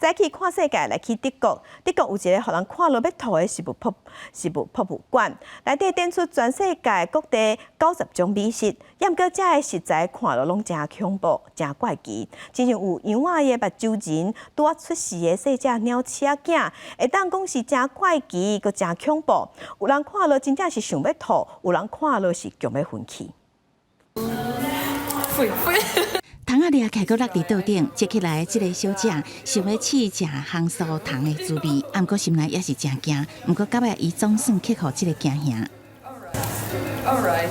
早起看世界来去德国，德国有一个互人看落要吐的食物博物馆，内底展出全世界各地90种美食，毋过遮的食材看落拢真恐怖、真怪奇，亲像有羊仔的目睭人拄啊出世的细只鸟鼠仔，会当讲是真怪奇，阁真恐怖。有人看落真正是想要吐，有人看落是强要昏去。糖仔掠起搁落伫桌顶，接起来即个小姐想要试食香酥糖的滋味，毋过心内也是真惊。毋过到尾伊总算克服即个惊吓。Alright,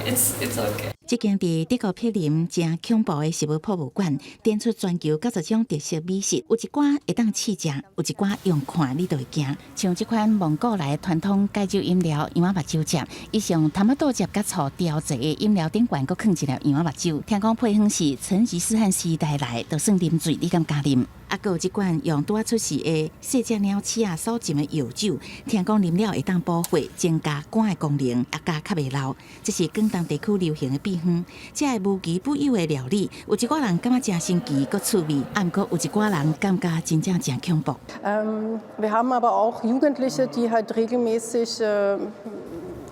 it's okay. 即间伫德国柏林真恐怖的食物博物馆，展出全球90种特色美食，有一寡会当试食，有一寡用看你就会惊。像即款蒙古来传统解酒饮料羊仔目睭汁，伊用淡仔豆汁甲醋调制的饮料顶悬，搁放一粒羊仔目睭。听讲配方是成吉思汗时代来，就算啉醉你敢加啉。啊，搁有一罐用拄啊出世的细只鸟鼠啊所浸的药酒，听讲啉了会当补血，增加肝的功能，啊加较袂老。这是广东地区流行的秘方。这个无奇不有的料理，有一寡人感觉真新奇，搁趣味；啊，毋过有一寡人感觉真正真恐怖。Wir haben aber auch Jugendliche, die halt regelmäßig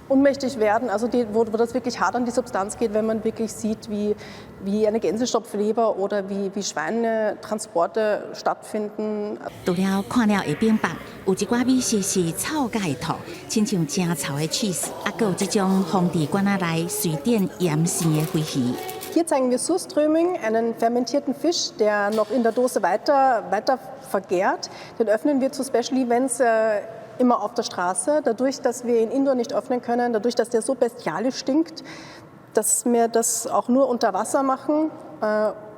ohnmächtig werden, also wo das wirklich hart an die Substanz geht, wenn man wirklich sieht, wie eine Gänsestopfleber oder wie Schweinetransporte stattfinden. 除了看了会明白，有一寡美食是臭甲会吐，亲像真臭的 cheese， 啊，搁有这种放伫罐仔内随便盐生的飞鱼。Hier zeigen wir Surströmming, einen fermentierten Fisch, der noch in der Dose weiter vergärt. Den öffnen wir zu Special Events immer auf der Straße. Dadurch, dass wir ihn indoor nicht öffnen können, dadurch, dass der so bestialisch stinkt, dass wir das auch nur unter Wasser machen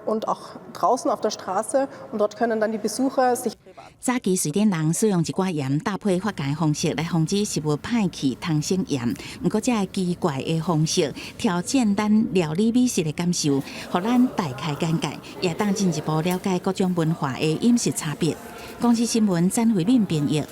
und auch draußen auf der Straße. Und dort können dann die Besucher sich 早期瑞典人使用一寡盐搭配发酵的方式来防止食物歹去、汤生盐。不过，这个奇怪的方式挑战咱料理美食的感受，互咱大开眼界，也当进一步了解各种文化的饮食差别。广西新闻詹慧敏编译。